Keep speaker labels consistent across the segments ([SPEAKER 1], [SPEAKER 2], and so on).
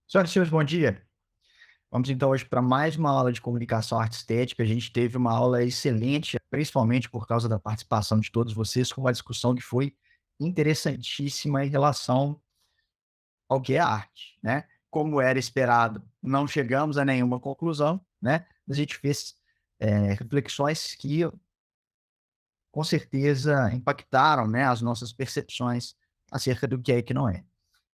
[SPEAKER 1] Senhoras e senhores, bom dia. Vamos então hoje para mais uma aula de comunicação arte estética. A gente teve uma aula excelente, principalmente por causa da participação de todos vocês, com uma discussão que foi interessantíssima em relação ao que é arte, né? Como era esperado, não chegamos a nenhuma conclusão, né? Mas a gente fez reflexões que com certeza impactaram, né, as nossas percepções acerca do que é e que não é.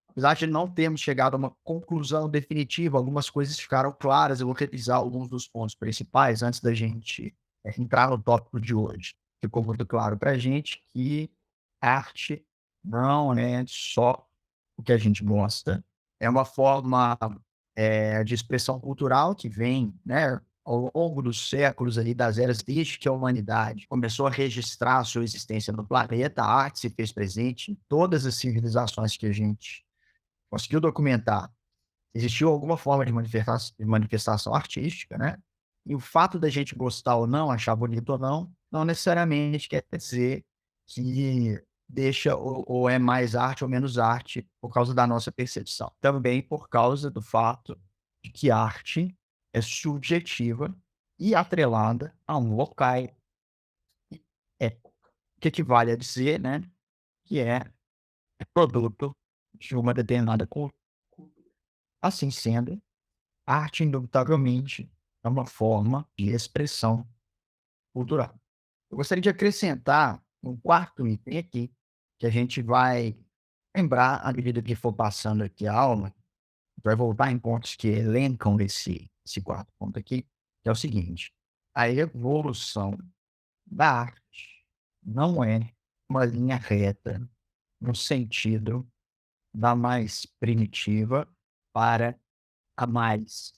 [SPEAKER 1] Apesar de não termos chegado a uma conclusão definitiva, algumas coisas ficaram claras. Eu vou revisar alguns dos pontos principais antes da gente entrar no tópico de hoje. Ficou muito claro para a gente que arte não é só o que a gente gosta, é uma forma de expressão cultural que vem, né, ao longo dos séculos aí, das eras, desde que a humanidade começou a registrar a sua existência no planeta. A arte se fez presente em todas as civilizações que a gente conseguiu documentar. Existiu alguma forma de manifestação artística, né? E o fato da gente gostar ou não, achar bonito ou não, não necessariamente quer dizer que deixa ou é mais arte ou menos arte por causa da nossa percepção. Também por causa do fato de que arte é subjetiva e atrelada a um local e época, que equivale a dizer, né, que é produto de uma determinada cultura. Assim sendo, a arte, indubitavelmente, é uma forma de expressão cultural. Eu gostaria de acrescentar um quarto item aqui, que a gente vai lembrar à medida que for passando aqui a aula, vai voltar em pontos que elencam esse quarto ponto aqui, que é o seguinte: a evolução da arte não é uma linha reta no sentido da mais primitiva para a mais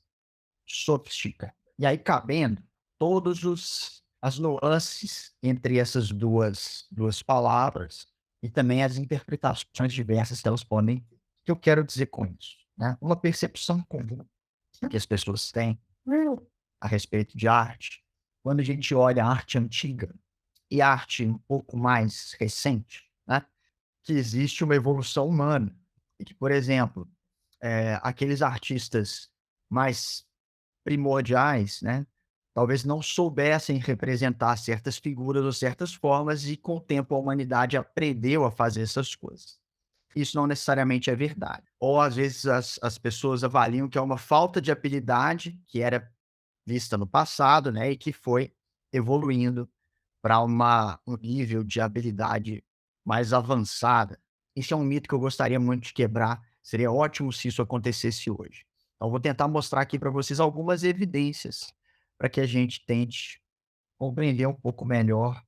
[SPEAKER 1] sofisticada. E aí cabendo todos os as nuances entre essas duas palavras e também as interpretações diversas que elas podem ter. O que eu quero dizer com isso, né? Uma percepção comum que as pessoas têm a respeito de arte, quando a gente olha a arte antiga e a arte um pouco mais recente, né, que existe uma evolução humana e que, por exemplo, aqueles artistas mais primordiais, né, talvez não soubessem representar certas figuras ou certas formas e com o tempo a humanidade aprendeu a fazer essas coisas. Isso não necessariamente é verdade. Ou às vezes as pessoas avaliam que é uma falta de habilidade que era vista no passado, né, e que foi evoluindo para um nível de habilidade mais avançada. Isso é um mito que eu gostaria muito de quebrar. Seria ótimo se isso acontecesse hoje. Então, vou tentar mostrar aqui para vocês algumas evidências para que a gente tente compreender um pouco melhor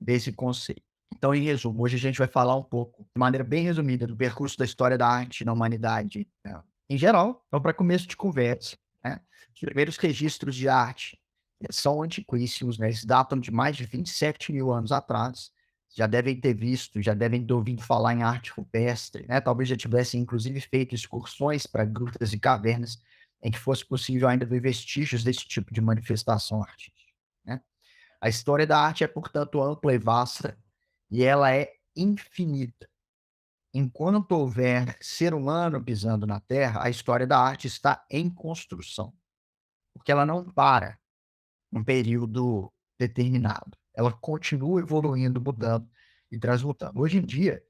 [SPEAKER 1] desse conceito. Então, em resumo, hoje a gente vai falar um pouco, de maneira bem resumida, do percurso da história da arte na humanidade, né, em geral. Então, para começo de conversa, né, os primeiros registros de arte são antiquíssimos, né, eles datam de mais de 27 mil anos atrás. Já devem ter visto, já devem ter ouvido falar em arte rupestre, né, talvez já tivessem, inclusive, feito excursões para grutas e cavernas em que fosse possível ainda ver vestígios desse tipo de manifestação artística, né. A história da arte é, portanto, ampla e vasta, e ela é infinita. Enquanto houver ser humano pisando na Terra, a história da arte está em construção, porque ela não para num período determinado. Ela continua evoluindo, mudando e transmutando. Hoje em dia,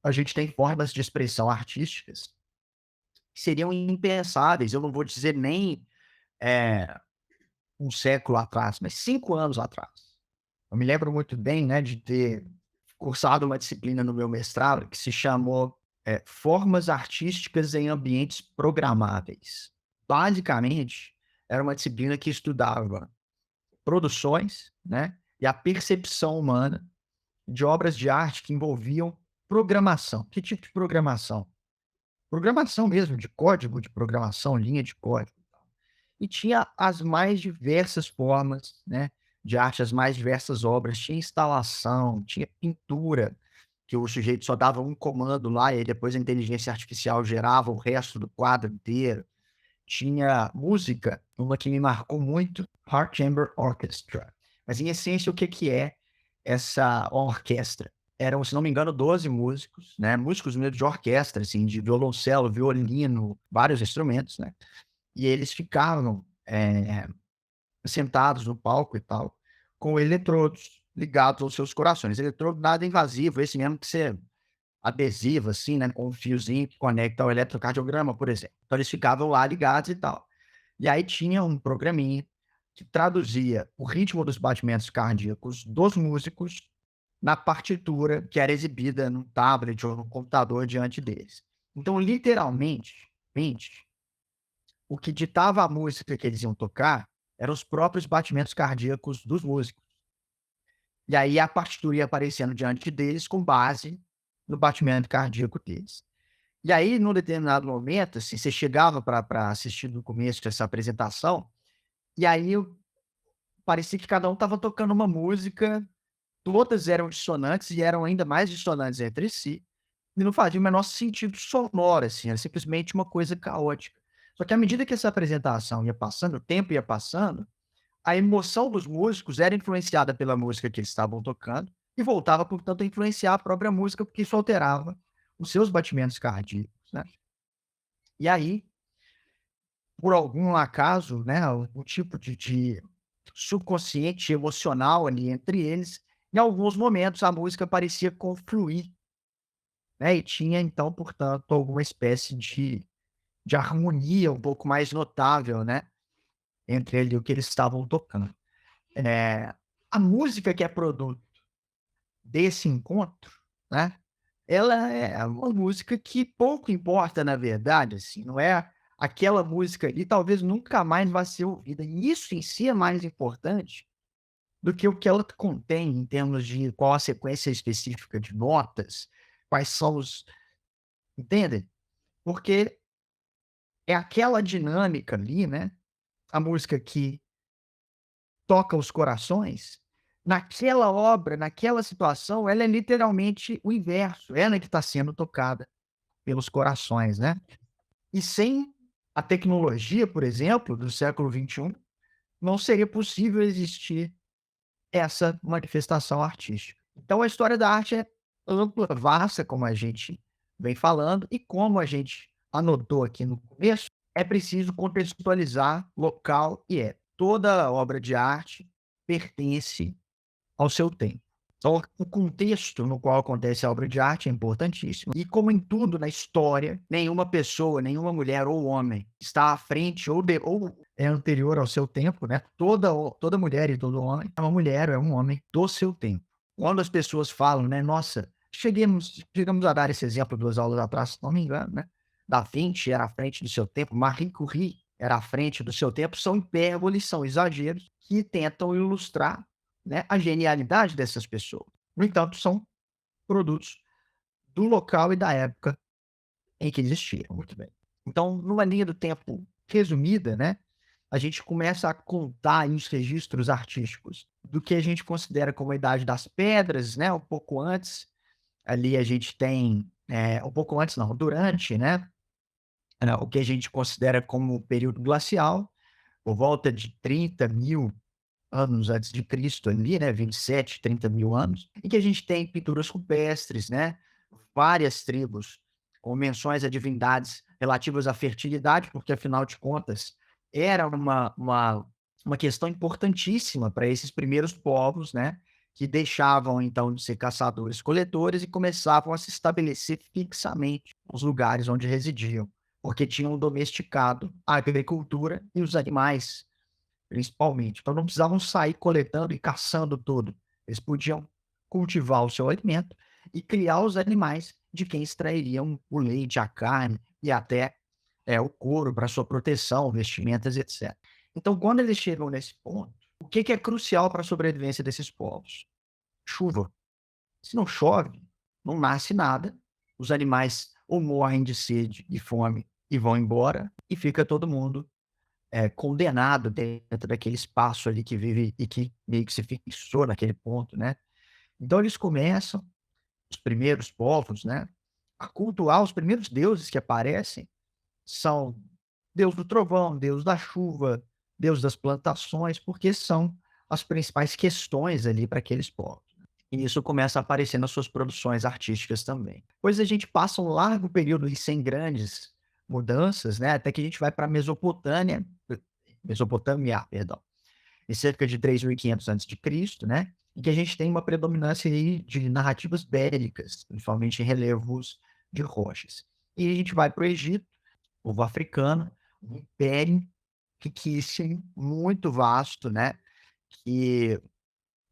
[SPEAKER 1] a gente tem formas de expressão artísticas que seriam impensáveis. Eu não vou dizer nem eh, um século atrás, mas 5 anos atrás. Eu me lembro muito bem, né, de ter cursado uma disciplina no meu mestrado que se chamou, Formas Artísticas em Ambientes Programáveis. Basicamente, era uma disciplina que estudava produções, né, e a percepção humana de obras de arte que envolviam programação. Que tipo de programação? Programação mesmo, de código de programação, linha de código. E tinha as mais diversas formas, né, de arte, as mais diversas obras. Tinha instalação, tinha pintura, que o sujeito só dava um comando lá e aí depois a inteligência artificial gerava o resto do quadro inteiro. Tinha música, uma que me marcou muito, Heart Chamber Orchestra. Mas em essência, o que que é essa orquestra? eram, se não me engano, 12 músicos, né, músicos mesmo de orquestra, assim, de violoncelo, violino, vários instrumentos, né, e eles ficavam, sentados no palco e tal, com eletrodos ligados aos seus corações. Eletrodo nada invasivo, esse mesmo que você adesivo, assim, né, com um fiozinho que conecta ao eletrocardiograma, por exemplo. Então eles ficavam lá ligados e tal. E aí tinha um programinha que traduzia o ritmo dos batimentos cardíacos dos músicos na partitura que era exibida no tablet ou no computador diante deles. Então, literalmente, o que ditava a música que eles iam tocar eram os próprios batimentos cardíacos dos músicos. E aí a partitura ia aparecendo diante deles com base no batimento cardíaco deles. E aí, num determinado momento, assim, você chegava para assistir no começo dessa apresentação, e aí parecia que cada um estava tocando uma música, todas eram dissonantes e eram ainda mais dissonantes entre si, e não fazia o menor sentido sonoro, assim, era simplesmente uma coisa caótica. Só que à medida que essa apresentação ia passando, o tempo ia passando, a emoção dos músicos era influenciada pela música que eles estavam tocando e voltava, portanto, a influenciar a própria música, porque isso alterava os seus batimentos cardíacos, né. E aí, por algum acaso, né, o tipo de subconsciente emocional ali entre eles, em alguns momentos a música parecia confluir, né, e tinha então, portanto, alguma espécie de harmonia um pouco mais notável, né, entre ali o que eles estavam tocando. Eh, a música que é produto desse encontro, né, ela é uma música que pouco importa, na verdade, assim, não é aquela música ali, talvez nunca mais vá ser ouvida. E isso em si é mais importante do que o que ela contém em termos de qual a sequência específica de notas, quais são os, entende? Porque é aquela dinâmica ali, né, a música que toca os corações, naquela obra, naquela situação, ela é literalmente o inverso, ela é que está sendo tocada pelos corações, né. E sem a tecnologia, por exemplo, do século XXI, não seria possível existir essa manifestação artística. Então a história da arte é ampla, vasta, como a gente vem falando, e como a gente anotou aqui no começo, é preciso contextualizar local e é. Toda obra de arte pertence ao seu tempo. Então, o contexto no qual acontece a obra de arte é importantíssimo. E como em tudo na história, nenhuma pessoa, nenhuma mulher ou homem está à frente ou é anterior ao seu tempo, né? Toda mulher e todo homem é uma mulher ou é um homem do seu tempo. Quando as pessoas falam, né? Nossa, chegamos a dar esse exemplo 2 aulas atrás, se não me engano, né? Da Vinci era à frente do seu tempo, Marie Curie era à frente do seu tempo, são hipérboles, são exageros que tentam ilustrar, né, a genialidade dessas pessoas. No entanto, são produtos do local e da época em que existiram. Muito bem. Então, numa linha do tempo resumida, né, a gente começa a contar aí os registros artísticos do que a gente considera como a Idade das Pedras, né, um pouco antes. Ali a gente tem, um pouco antes não, durante, né, o que a gente considera como o período glacial, por volta de 30.000 anos antes de Cristo ali, né, 27, 30.000 anos, e que a gente tem pinturas rupestres, né, várias tribos com menções a divindades relativas à fertilidade, porque afinal de contas era uma questão importantíssima para esses primeiros povos, né, que deixavam então de ser caçadores-coletores e começavam a se estabelecer fixamente nos lugares onde residiam, porque tinham domesticado a agricultura e os animais. Principalmente. Então não precisavam sair coletando e caçando tudo. Eles podiam cultivar o seu alimento e criar os animais de quem extrairiam o leite, a carne e até, o couro para sua proteção, vestimentas, etcétera. Então, quando eles chegam nesse ponto, o que que é crucial para a sobrevivência desses povos? Chuva. Se não chove, não nasce nada, os animais ou morrem de sede e fome e vão embora, e fica todo mundo condenado dentro daquele espaço ali que vive e que meio que se fixou naquele ponto, né. Então eles começam, os primeiros povos, né, a cultuar os primeiros deuses que aparecem são Deus do trovão, Deus da chuva, Deus das plantações, porque são as principais questões ali para aqueles povos. E isso começa a aparecer nas suas produções artísticas também. Depois a gente passa um largo período aí sem grandes mudanças, né, até que a gente vai para a Mesopotâmia, perdão, em cerca de 3.500 antes de Cristo, né, em que a gente tem uma predominância aí de narrativas bélicas, principalmente em relevos de rochas. E a gente vai para o Egito, povo africano, um império riquíssimo, muito vasto, né, que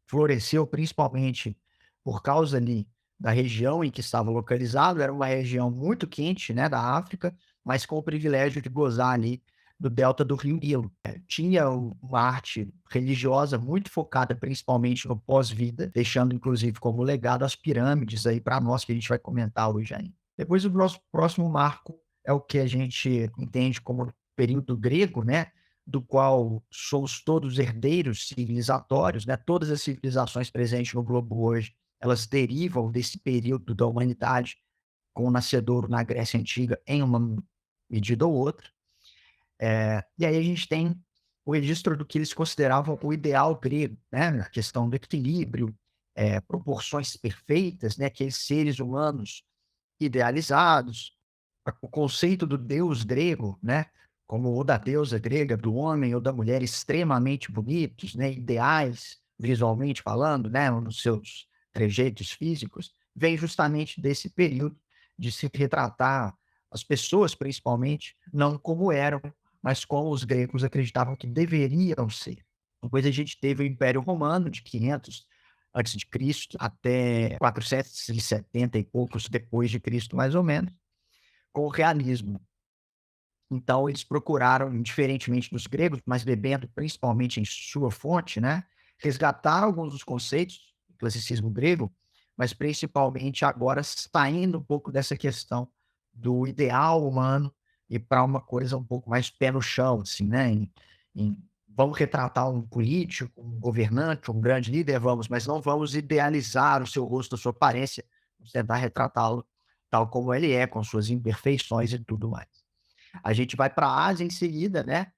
[SPEAKER 1] floresceu principalmente por causa ali da região em que estava localizado, era uma região muito quente, né, da África, mas com o privilégio de gozar ali do delta do rio Nilo. Tinha uma arte religiosa muito focada principalmente no pós-vida, deixando inclusive como legado as pirâmides aí para nós, que a gente vai comentar hoje ainda. Depois o nosso próximo marco é o que a gente entende como período grego, né, do qual somos todos herdeiros civilizatórios, né? Todas as civilizações presentes no globo hoje, elas derivam desse período da humanidade com o nascedouro na Grécia Antiga em uma medida ou outra. E aí a gente tem o registro do que eles consideravam o ideal grego, né? A questão do equilíbrio, proporções perfeitas, né? Aqueles seres humanos idealizados, o conceito do deus grego, né, como o da deusa grega, do homem ou da mulher extremamente bonitos, né, ideais, visualmente falando, né, nos seus trejeitos físicos, vem justamente desse período de se retratar as pessoas, principalmente, não como eram, mas como os gregos acreditavam que deveriam ser. Depois a gente teve o Império Romano, de 500 antes de Cristo até 470 e poucos depois de Cristo, mais ou menos, com o realismo. Então eles procuraram, diferentemente dos gregos, mas bebendo principalmente em sua fonte, né, resgatar alguns dos conceitos do classicismo grego, mas principalmente agora saindo um pouco dessa questão do ideal humano e para uma coisa um pouco mais pé no chão, assim, né, vamos retratar um político, um governante, um grande líder, vamos, mas não vamos idealizar o seu rosto, a sua aparência, vamos tentar retratá-lo tal como ele é, com suas imperfeições e tudo mais. A gente vai para a Ásia em seguida, né,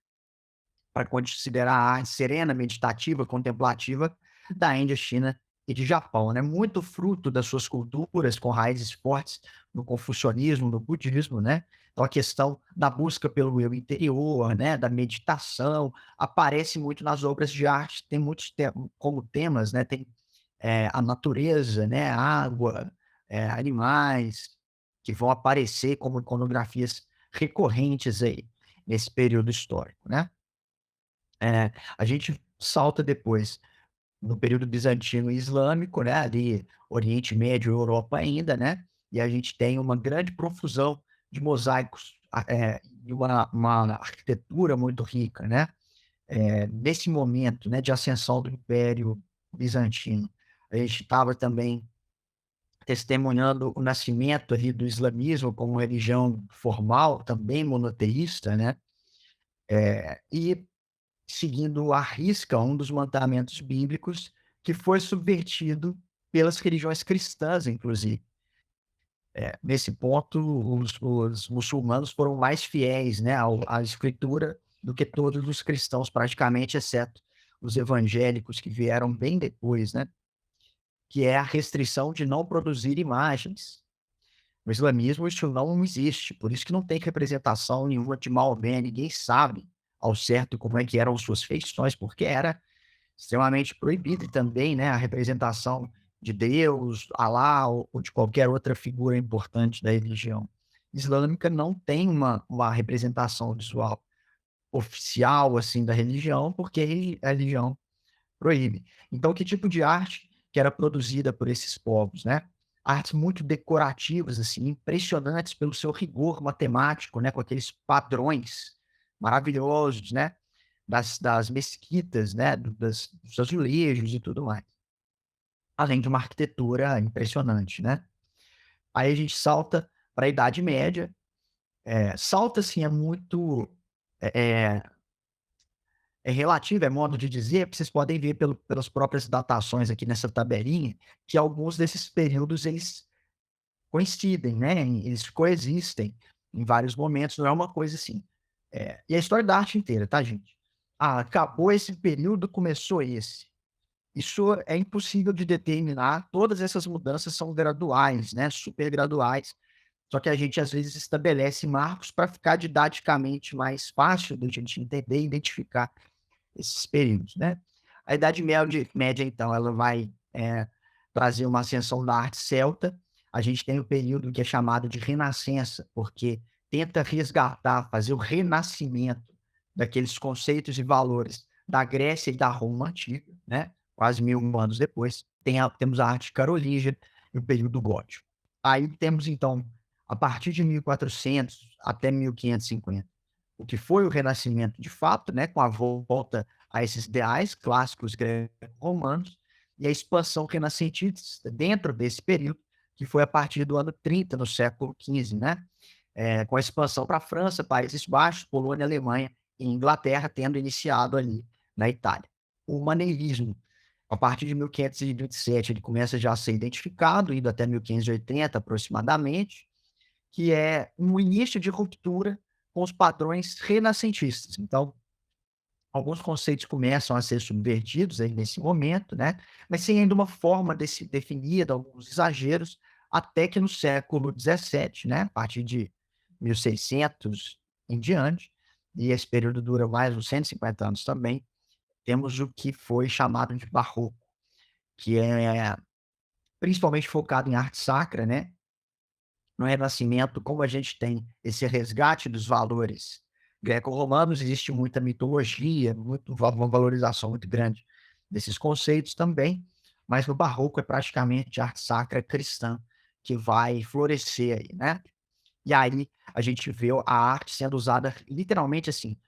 [SPEAKER 1] para considerar a arte serena, meditativa, contemplativa da Índia, China e de Japão, né? Muito fruto das suas culturas com raízes fortes no confucionismo, no budismo, né? Então a questão da busca pelo eu interior, né, da meditação, aparece muito nas obras de arte, tem muitos como temas, né? Tem a natureza, né, a água, animais, que vão aparecer como iconografias recorrentes aí nesse período histórico, né? A gente salta depois no período bizantino e islâmico, né, ali Oriente Médio, Europa ainda, né, e a gente tem uma grande profusão de mosaicos, e uma arquitetura muito rica, né. Nesse momento, né, de ascensão do Império Bizantino, a gente estava também testemunhando o nascimento ali do islamismo como religião formal, também monoteísta, né, e seguindo à risca um dos mandamentos bíblicos que foi subvertido pelas religiões cristãs, inclusive. Nesse ponto, os muçulmanos foram mais fiéis, né, à escritura do que todos os cristãos, praticamente, exceto os evangélicos que vieram bem depois, né, que é a restrição de não produzir imagens. No islamismo isso não existe, por isso que não tem representação nenhuma de Maomé, ninguém sabe ao certo como é que eram suas feições, porque era extremamente proibido, e também, né, a representação de Deus, Alá ou de qualquer outra figura importante da religião islâmica não tem uma representação visual oficial, assim, da religião, porque a religião proíbe. Então, que tipo de arte que era produzida por esses povos, né? Artes muito decorativas, assim, impressionantes pelo seu rigor matemático, né? Com aqueles padrões maravilhosos, né? Das mesquitas, né? Dos azulejos e tudo mais. Além de uma arquitetura impressionante, né? Aí a gente salta para a Idade Média. Salta, assim, é muito. É, é relativo, é modo de dizer, porque vocês podem ver pelas próprias datações aqui nessa tabelinha, que alguns desses períodos eles coincidem, né, eles coexistem em vários momentos, não é uma coisa assim. E a história da arte inteira, tá, gente? Ah, acabou esse período, começou esse. Isso é impossível de determinar, todas essas mudanças são graduais, né, super graduais, só que a gente às vezes estabelece marcos para ficar didaticamente mais fácil da gente entender e identificar esses períodos, né. A Idade Média então, ela vai, trazer uma ascensão da arte celta. A gente tem o período que é chamado de Renascença, porque tenta resgatar, fazer o renascimento daqueles conceitos e valores da Grécia e da Roma antiga, né, quase 1000 anos depois. Temos a arte carolíngia e o período gótico. Aí temos então, a partir de 1400 até 1550, o que foi o Renascimento de fato, né, com a volta a esses ideais clássicos greco-romanos, e a expansão renascentista dentro desse período, que foi a partir do ano 30, no século XV, né, com a expansão para a França, Países Baixos, Polônia, Alemanha e Inglaterra, tendo iniciado ali na Itália. O maneirismo, a partir de 1527, ele começa já a ser identificado, indo até 1580 aproximadamente, que é um início de ruptura com os padrões renascentistas. Então, alguns conceitos começam a ser subvertidos aí nesse momento, né, mas sem ainda uma forma definida, alguns exageros, até que no século XVII, né, a partir de 1600 em diante, e esse período dura mais uns 150 anos também, temos o que foi chamado de barroco, que é principalmente focado em arte sacra, né, no Renascimento, como a gente tem esse resgate dos valores greco-romanos, existe muita mitologia, uma valorização muito grande desses conceitos também, mas no Barroco é praticamente arte sacra cristã que vai florescer aí, né? E aí a gente vê a arte sendo usada literalmente assim,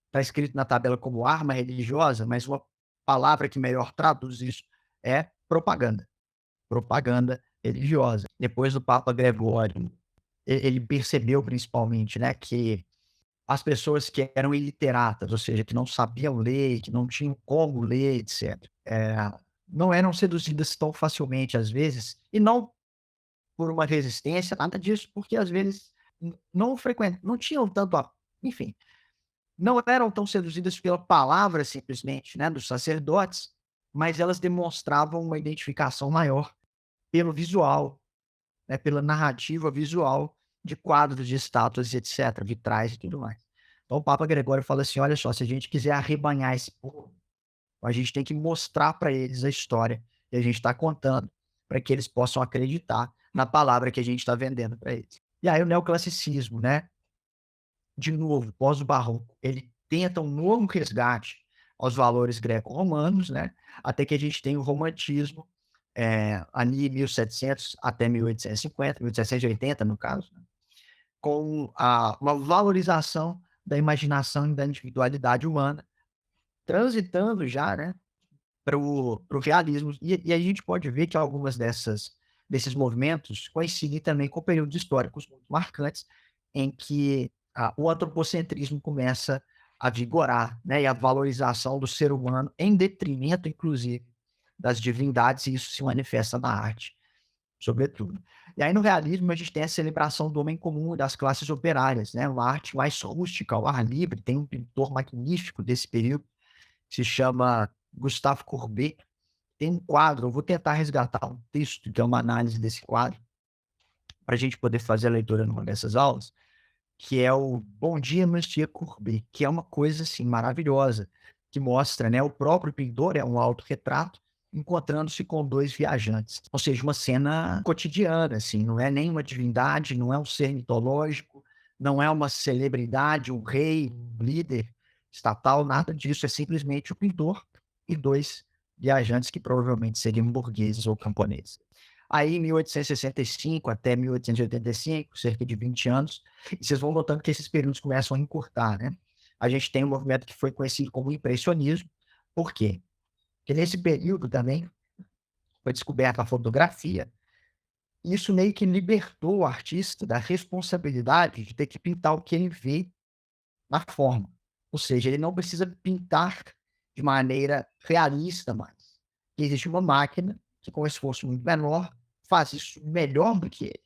[SPEAKER 1] está escrito na tabela como arma religiosa, mas uma palavra que melhor traduz isso é propaganda, propaganda religiosa. Depois do Papa Gregório ele percebeu principalmente, né, que as pessoas que eram iliteratas, ou seja, que não sabiam ler, que não tinham como ler, etc., não eram seduzidas tão facilmente às vezes, e não por uma resistência, nada disso, porque às vezes não tinham tanto a enfim, não eram tão seduzidas pela palavra simplesmente, né, dos sacerdotes, mas elas demonstravam uma identificação maior pelo visual, né, pela narrativa visual de quadros, de estátuas, etc., vitrais e tudo mais. Então o Papa Gregório fala assim: olha só, se a gente quiser arrebanhar esse povo, a gente tem que mostrar para eles a história que a gente está contando, para que eles possam acreditar na palavra que a gente está vendendo para eles. E aí o neoclassicismo, né? De novo, pós o barroco, ele tenta um novo resgate aos valores greco-romanos, né, até que a gente tem o romantismo, ali 1700 até 1850, 1780 no caso, né, com uma valorização da imaginação e da individualidade humana, transitando já, né, para o realismo. E a gente pode ver que algumas desses movimentos coincidem também com períodos históricos muito marcantes, em que o antropocentrismo começa a vigorar, né, e a valorização do ser humano em detrimento, inclusive, das divindades, e isso se manifesta na arte, sobretudo. E aí no realismo a gente tem a celebração do homem comum e das classes operárias, né, uma arte mais rústica, ao ar livre. Tem um pintor magnífico desse período, que se chama Gustave Courbet. Tem um quadro, eu vou tentar resgatar um texto, que é uma análise desse quadro, para a gente poder fazer a leitura numa dessas aulas, que é o Bom Dia, Monsieur Courbet, que é uma coisa, assim, maravilhosa, que mostra, né, o próprio pintor, é um autorretrato, encontrando-se com 2 viajantes. Ou seja, uma cena cotidiana, assim, não é nem uma divindade, não é um ser mitológico, não é uma celebridade, um rei, um líder estatal, nada disso, é simplesmente o pintor e 2 viajantes que provavelmente seriam burgueses ou camponeses. Aí, em 1865 até 1885, cerca de 20 anos, e vocês vão notando que esses períodos começam a encurtar, né? A gente tem um movimento que foi conhecido como impressionismo. Por quê? Porque nesse período também foi descoberta a fotografia, e isso meio que libertou o artista da responsabilidade de ter que pintar o que ele vê na forma. Ou seja, ele não precisa pintar de maneira realista mais. Existe uma máquina que, com esforço muito menor, faz isso melhor do que ele,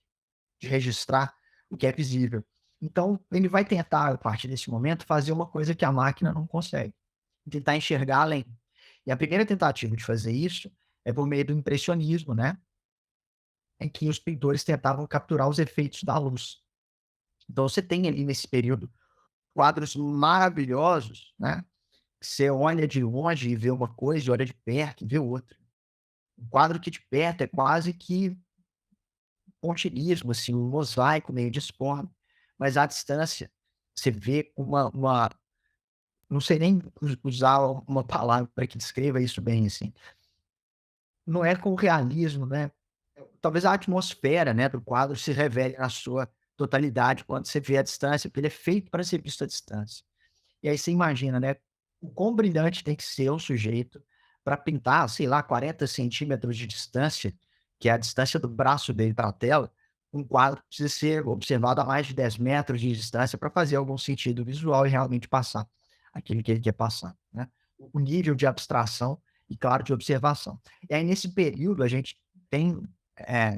[SPEAKER 1] de registrar o que é visível. Então, ele vai tentar, a partir desse momento, fazer uma coisa que a máquina não consegue, tentar enxergar além. E a primeira tentativa de fazer isso é por meio do impressionismo, né, em que os pintores tentavam capturar os efeitos da luz. Então você tem ali nesse período quadros maravilhosos, né, que você olha de longe e vê uma coisa, e olha de perto e vê outra. Um quadro que de perto é quase que pontilhismo, assim, um mosaico meio disforme, mas à distância você vê uma não sei nem usar uma palavra para que descreva isso bem, assim. Não é com o realismo, né, talvez a atmosfera, né, do quadro se revele na sua totalidade quando você vê à distância, porque ele é feito para ser visto à distância. E aí você imagina, né, o quão brilhante tem que ser o sujeito para pintar, sei lá, 40 centímetros de distância, que é a distância do braço dele para a tela, um quadro que precisa ser observado a mais de 10 metros de distância para fazer algum sentido visual e realmente passar aquilo que ele quer passar, né. O nível de abstração e, claro, de observação. E aí nesse período a gente tem,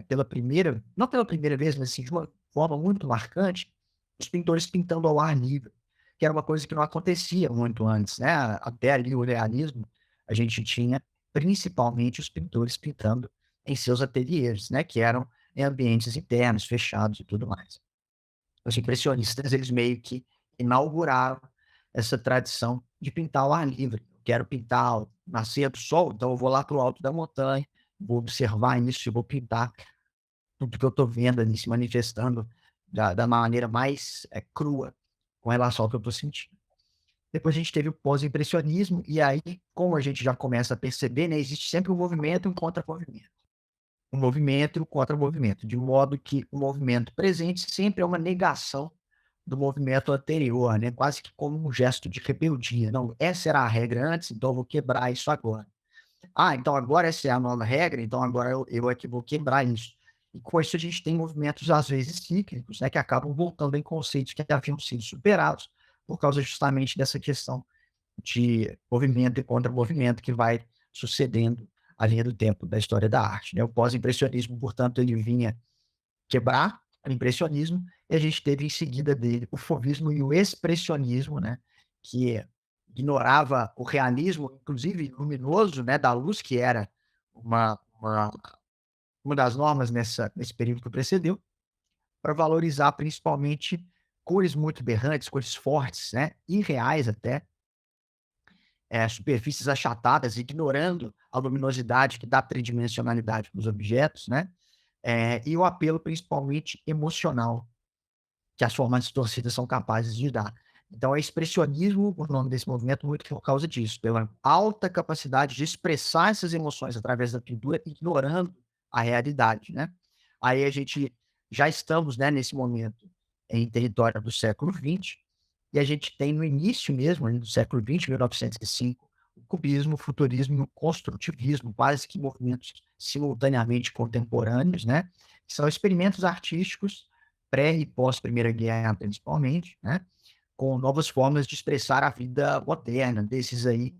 [SPEAKER 1] pela primeira não pela primeira vez, mas assim, de uma forma muito marcante, os pintores pintando ao ar livre, que era uma coisa que não acontecia muito antes, né, até ali o realismo, a gente tinha principalmente os pintores pintando em seus ateliês, né, que eram em ambientes internos, fechados e tudo mais. Os impressionistas, eles meio que inauguraram essa tradição de pintar ao ar livre. Quero pintar o nascer do sol, então eu vou lá para o alto da montanha, vou observar isso e vou pintar tudo que eu estou vendo ali se manifestando da maneira mais, crua com relação ao que eu estou sentindo. Depois a gente teve o pós-impressionismo, e aí, como a gente já começa a perceber, né, existe sempre um movimento e um contra-movimento. Um movimento e um contra-movimento, de modo que o movimento presente sempre é uma negação do movimento anterior, né, quase que como um gesto de rebeldia. Não, essa era a regra antes, então eu vou quebrar isso agora. Ah, então agora essa é a nova regra, então agora eu é que vou quebrar isso. E com isso a gente tem movimentos, às vezes, cíclicos, né, que acabam voltando em conceitos que haviam sido superados, por causa justamente dessa questão de movimento e contra-movimento que vai sucedendo a linha do tempo da história da arte, né. O pós-impressionismo, portanto, ele vinha quebrar o impressionismo, e a gente teve em seguida dele o fauvismo e o expressionismo, né, que ignorava o realismo, inclusive luminoso, né, da luz, que era uma das normas nesse período que precedeu, para valorizar principalmente cores muito berrantes, cores fortes, né, irreais até, superfícies achatadas, ignorando a luminosidade que dá tridimensionalidade para os objetos, né, e o apelo principalmente emocional, que as formas distorcidas são capazes de dar. Então é expressionismo o nome desse movimento muito por causa disso, pela alta capacidade de expressar essas emoções através da pintura, ignorando a realidade, né. Aí a gente já estamos, né, nesse momento em território do século XX, e a gente tem no início mesmo, ali do século XX, 1905, o cubismo, o futurismo e o construtivismo, quase que movimentos simultaneamente contemporâneos, né, que são experimentos artísticos pré e pós Primeira Guerra, principalmente, né, com novas formas de expressar a vida moderna. Desses aí,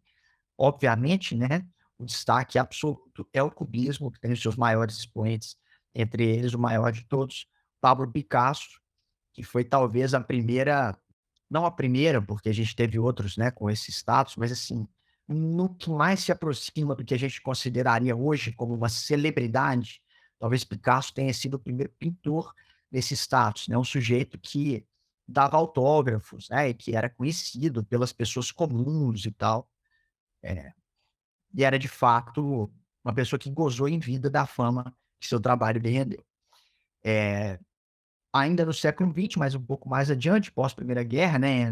[SPEAKER 1] obviamente, né, o destaque absoluto é o cubismo, que tem os seus maiores expoentes, entre eles o maior de todos, Pablo Picasso, que foi talvez a primeira, não a primeira, porque a gente teve outros, né, com esse status, mas assim, no que mais se aproxima do que a gente consideraria hoje como uma celebridade, talvez Picasso tenha sido o primeiro pintor desse status, né, um sujeito que dava autógrafos, né, e que era conhecido pelas pessoas comuns e tal, eh, e era de fato uma pessoa que gozou em vida da fama que seu trabalho lhe rendeu. Eh, Ainda no século XX, mas um pouco mais adiante, pós Primeira Guerra, né,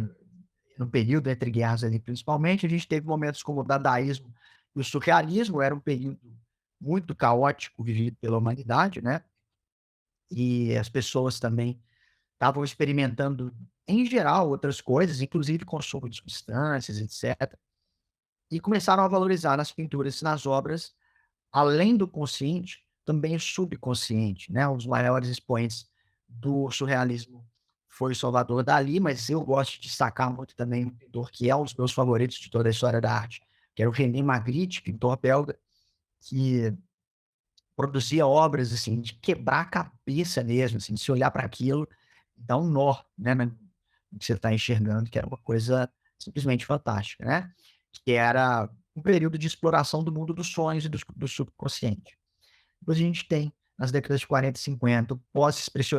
[SPEAKER 1] no período entre guerras ali principalmente, a gente teve momentos como o dadaísmo e o surrealismo, era um período muito caótico vivido pela humanidade, né, e as pessoas também estavam experimentando, em geral, outras coisas, inclusive consumo de substâncias, etcétera, e começaram a valorizar nas pinturas e nas obras, além do consciente, também o subconsciente, né. Os maiores expoentes do surrealismo foi o Salvador Dalí, mas eu gosto de destacar muito também um pintor que é um dos meus favoritos de toda a história da arte, que era o René Magritte, pintor belga, que produzia obras, assim, de quebrar a cabeça mesmo, assim, de se olhar para aquilo, dá um nó, né, no que você está enxergando, que era uma coisa simplesmente fantástica, né. Que era um período de exploração do mundo dos sonhos e do subconsciente. Depois a gente tem, nas décadas de 40 e 50,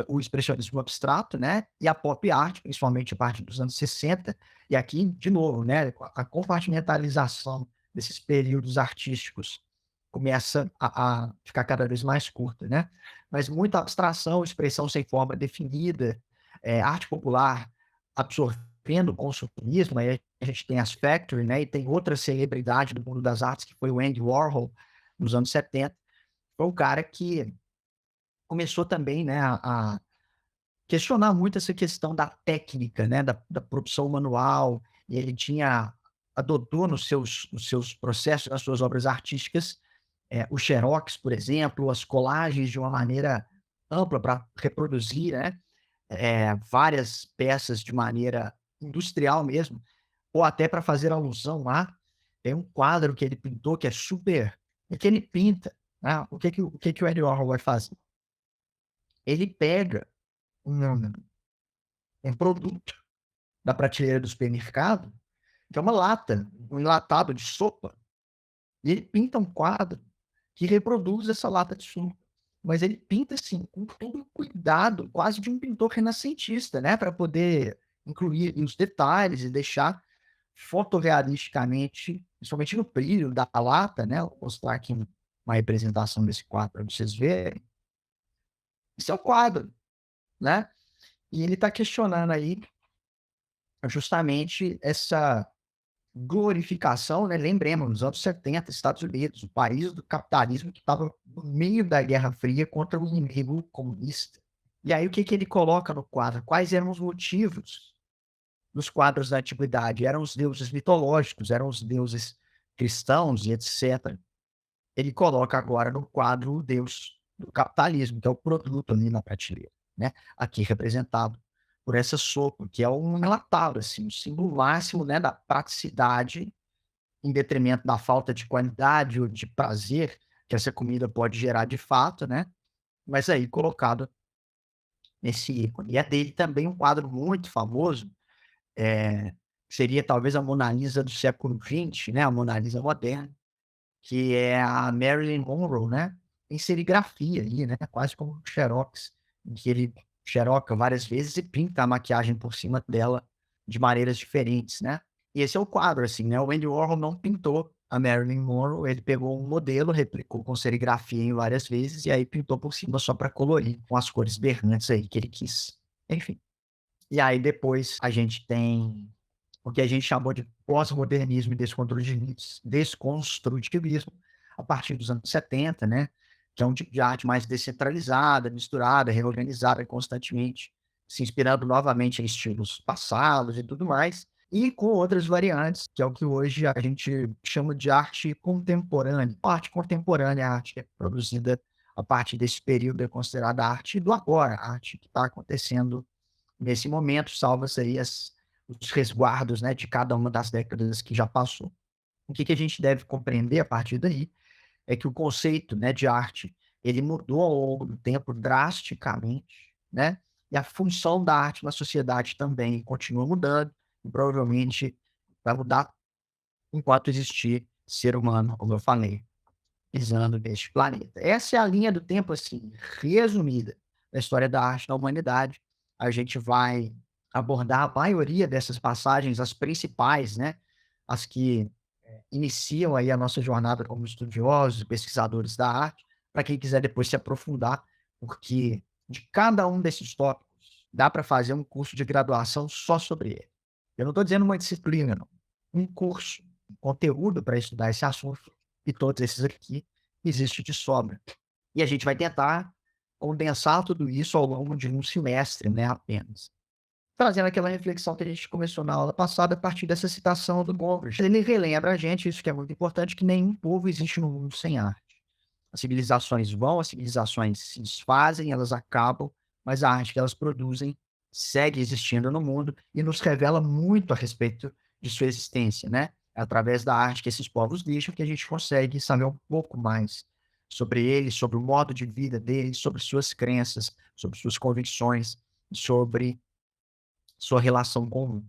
[SPEAKER 1] o expressionismo abstrato, né, e a pop art, principalmente a partir dos anos 60, e aqui, de novo, né, a compartimentalização desses períodos artísticos começa a ficar cada vez mais curta, né, mas muita abstração, expressão sem forma definida, arte popular absorvendo o consumismo, aí a gente tem as factory, né, e tem outra celebridade do mundo das artes, que foi o Andy Warhol, nos anos 70, foi um cara que começou também, né, a questionar muito essa questão da técnica, né, da produção manual, e ele adotou nos seus processos, nas suas obras artísticas, o xerox, por exemplo, as colagens de uma maneira ampla para reproduzir, né, várias peças de maneira industrial mesmo, ou até para fazer alusão lá, tem um quadro que ele pintou que é super é que ele pinta, né, o que que o Andy Warhol vai fazer? Ele pega um um produto da prateleira do supermercado, que é uma lata, um enlatado de sopa, e ele pinta um quadro que reproduz essa lata de sopa. Mas ele pinta, assim, com todo o cuidado, quase de um pintor renascentista, né, para poder incluir ali os detalhes e deixar fotorrealisticamente, principalmente no brilho da lata, né, vou mostrar aqui uma representação desse quadro para vocês verem. Esse é o quadro, né, e ele está questionando aí justamente essa glorificação, né, lembremos, nos anos 70, Estados Unidos, o país do capitalismo que estava no meio da Guerra Fria contra o inimigo comunista. E aí o que que ele coloca no quadro? Quais eram os motivos dos quadros da antiguidade? Eram os deuses mitológicos, eram os deuses cristãos e etc. Ele coloca agora no quadro o deus do capitalismo, que é o produto ali na prateleira, né, aqui representado por essa sopa, que é um enlatado, assim, um símbolo máximo, né, da praticidade, em detrimento da falta de qualidade ou de prazer que essa comida pode gerar de fato, né, mas aí colocado nesse ícone. E é dele também um quadro muito famoso, eh, seria talvez a Mona Lisa do século XX, né, a Mona Lisa moderna, que é a Marilyn Monroe, né, em serigrafia ali, né, quase como um xerox, em que ele xeroca várias vezes e pinta a maquiagem por cima dela de maneiras diferentes, né. E esse é o quadro, assim, né, o Andy Warhol não pintou a Marilyn Monroe, ele pegou um modelo, replicou com serigrafia em várias vezes e aí pintou por cima só para colorir com as cores berrantes aí que ele quis. Enfim. E aí depois a gente tem o que a gente chamou de pós-modernismo e desconstrutivismo, a partir dos anos 70, né, que é um tipo de arte mais descentralizada, misturada, reorganizada constantemente, se inspirando novamente em estilos passados e tudo mais, e com outras variantes, que é o que hoje a gente chama de arte contemporânea. A arte contemporânea é a arte que é produzida a partir desse período, é considerada a arte do agora, a arte que está acontecendo nesse momento, salva-se aí os resguardos, né, de cada uma das décadas que já passou. O que que a gente deve compreender a partir daí, é que o conceito, né, de arte, ele mudou ao longo do tempo drasticamente, né, e a função da arte na sociedade também continua mudando, e provavelmente vai mudar enquanto existir ser humano, como eu falei, pisando neste planeta. Essa é a linha do tempo, assim, resumida, da história da arte na humanidade. A gente vai abordar a maioria dessas passagens, as principais, né, as que iniciam aí a nossa jornada como estudiosos, pesquisadores da arte, para quem quiser depois se aprofundar, porque de cada um desses tópicos dá para fazer um curso de graduação só sobre ele. Eu não estou dizendo uma disciplina, não. Um curso, um conteúdo para estudar esse assunto, e todos esses aqui existe de sobra. E a gente vai tentar condensar tudo isso ao longo de um semestre, né, apenas. Trazendo aquela reflexão que a gente começou na aula passada, a partir dessa citação do Gombrich. Ele relembra a gente, isso que é muito importante, que nenhum povo existe no mundo sem arte. As civilizações vão, as civilizações se desfazem, elas acabam, mas a arte que elas produzem segue existindo no mundo e nos revela muito a respeito de sua existência, né? É através da arte que esses povos deixam que a gente consegue saber um pouco mais sobre eles, sobre o modo de vida deles, sobre suas crenças, sobre suas convicções, sobre sua relação com o mundo.